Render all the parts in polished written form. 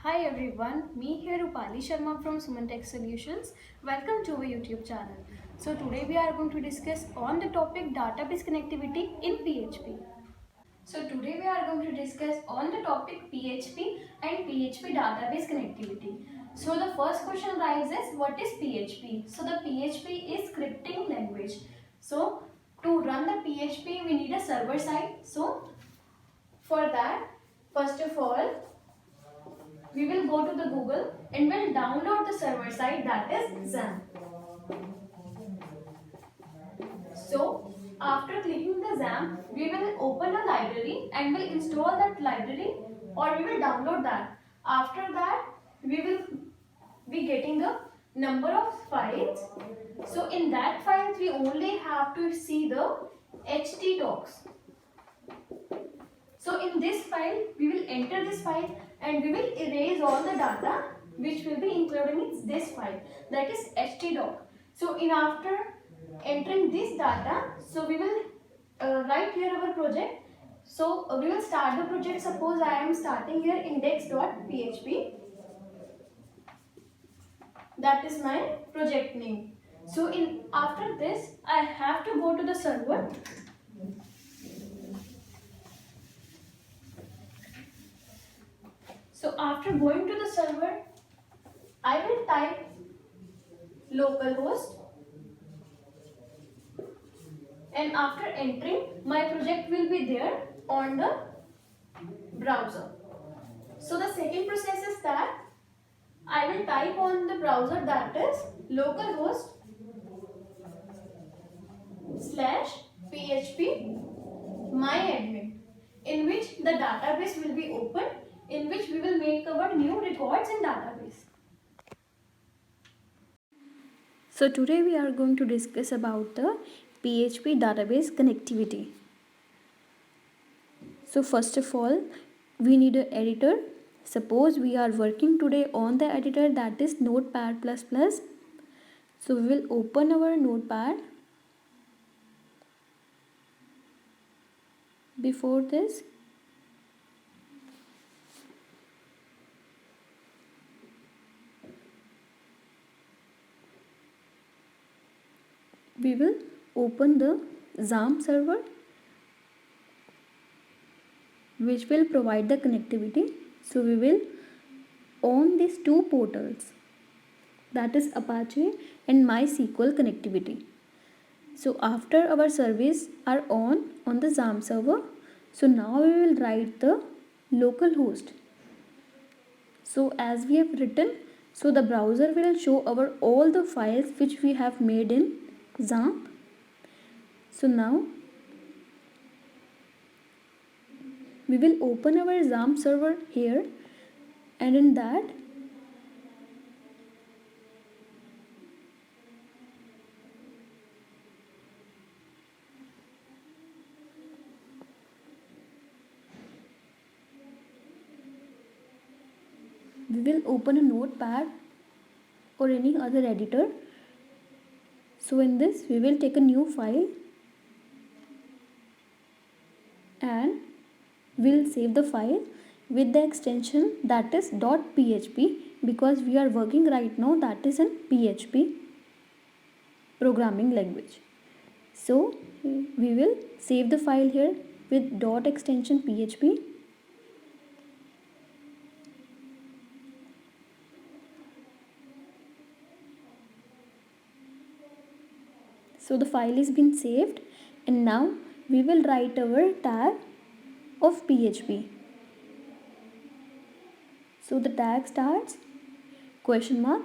Hi everyone, me here Rupali Sharma from Suman Tech Solutions. Welcome to our YouTube channel. So today we are going to discuss on the topic database connectivity in PHP. So today we are going to discuss on the topic PHP and PHP database connectivity. So the first question arises, what is PHP? So the PHP is scripting language. So to run the PHP we need a server side. So for that, first of all, we will go to the Google and will download the server side, that is XAMPP. So after clicking the XAMPP, we will open a library and will install that library, or we will download that. After that, we will be getting a number of files. So in that files, we only have to see the htdocs. So in this file, we will enter this file and we will erase all the data which will be included in this file, that is htdoc. So in after entering this data, so we will write here our project. So we will start the project. Suppose I am starting here index.php. That is my project name. So in after this, I have to go to the server. So after going to the server, I will type localhost, and after entering, my project will be there on the browser. So the second process is that I will type on the browser, that is localhost /php myadmin, in which the database will be open, in which we will make our new records in database. So today we are going to discuss about the PHP database connectivity. So first of all, we need an editor. Suppose we are working today on the editor, that is Notepad++. So we will open our Notepad. Before this, we will open the XAMPP server, which will provide the connectivity. So we will on these two portals, that is Apache and MySQL connectivity. So after our service are on the XAMPP server, so now we will write the localhost. So as we have written, so the browser will show our all the files which we have made in XAMPP. So now we will open our XAMPP server here, and in that we will open a notepad or any other editor. So in this we will take a new file and we'll save the file with the extension, that is .php, because we are working right now that is in PHP programming language. So we will save the file here with .extension php. So the file is been saved, and now we will write our tag of PHP. So the tag starts question mark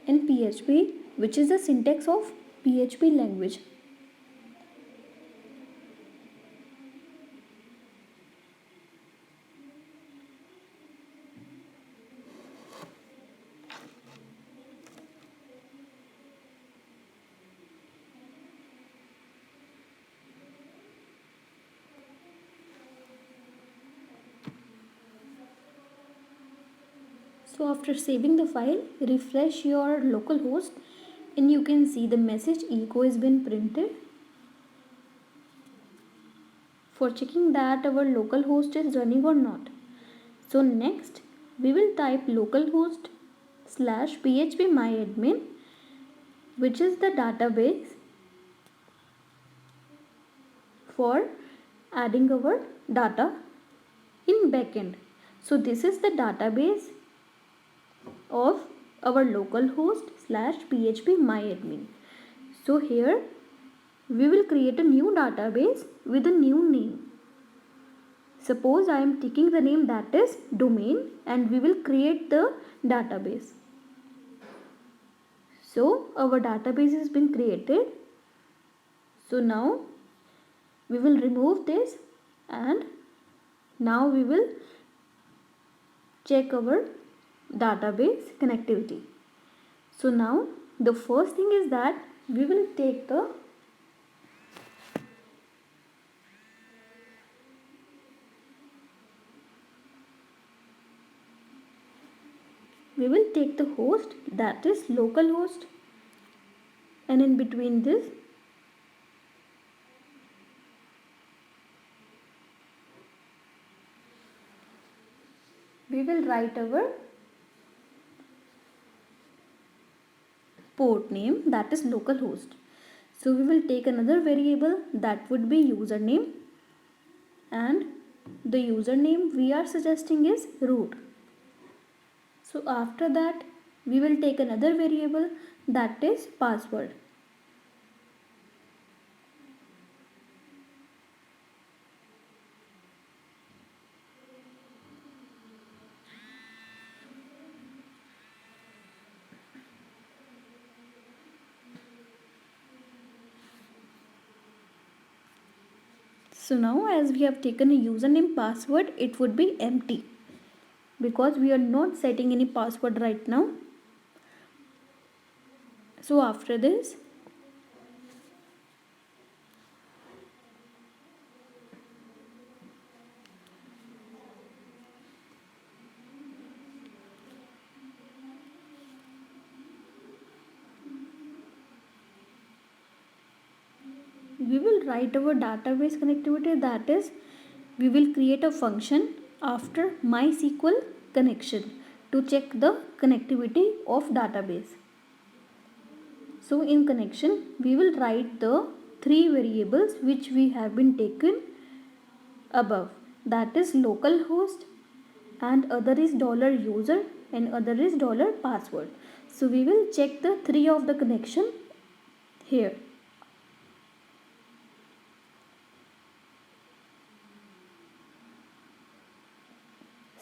and PHP, which is the syntax of PHP language. So after saving the file, refresh your localhost and you can see the message echo has been printed. For checking that our localhost is running or not. So next we will type localhost slash phpMyAdmin, which is the database for adding our data in backend. So this is the database of our localhost slash phpMyAdmin. So here we will create a new database with a new name. Suppose I am taking the name that is domain, and we will create the database. So our database has been created. So now we will remove this, and now we will check our database connectivity. So now the first thing is that we will take the host, that is localhost, and in between this we will write our port name, that is localhost. So we will take another variable, that would be username, and the username we are suggesting is root. So after that we will take another variable, that is password. So now as we have taken a username, password, it would be empty because we are not setting any password right now. So after this we will write our database connectivity, that is we will create a function after MySQL connection to check the connectivity of database. So in connection we will write the three variables which we have been taken above, that is localhost, and other is $user, and other is $password. So we will check the three of the connection here.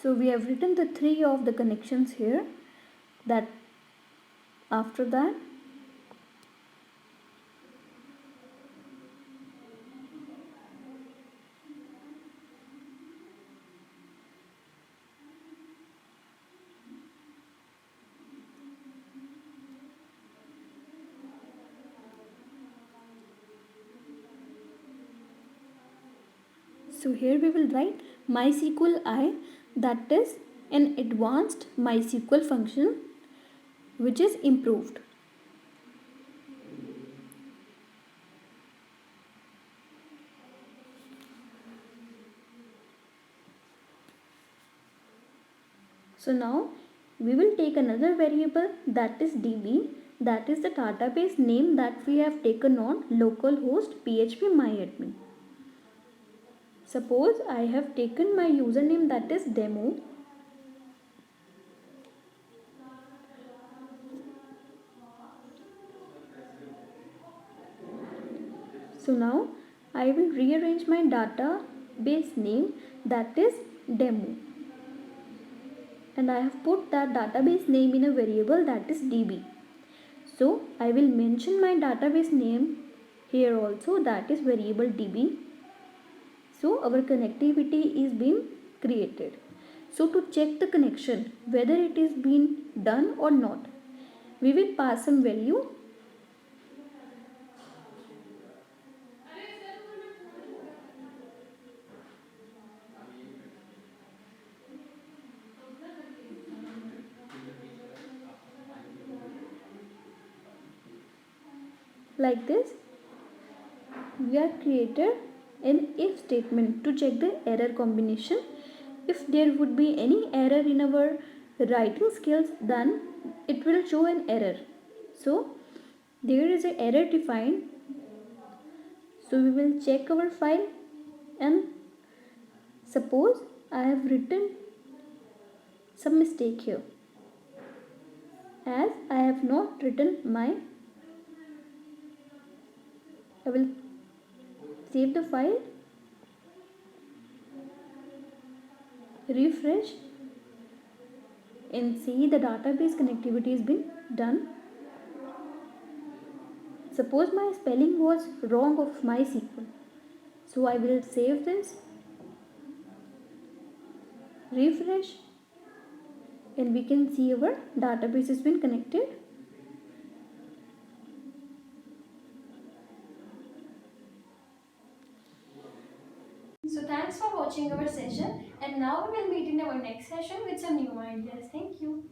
So we have written the three of the connections here. That after that so here we will write MySQL I, that is an advanced MySQL function which is improved. So now we will take another variable, that is DB, that is the database name that we have taken on localhost phpMyAdmin. Suppose I have taken my username, that is demo, so now I will rearrange my database name, that is demo, and I have put that database name in a variable, that is DB. So I will mention my database name here also, that is variable DB. So our connectivity is being created. So to check the connection whether it is being done or not, we will pass some value. Like this, we have created an if statement to check the error combination If there would be any error in our writing skills, then it will show an error. So there is an error defined. So we will check our file, and suppose I have written some mistake here, as I have not written my. I will save the file, refresh, and see the database connectivity has been done. Suppose my spelling was wrong of MySQL. So I will save this, refresh, and we can see our database has been connected. So thanks for watching our session, and now we will meet in our next session with some new ideas. Thank you.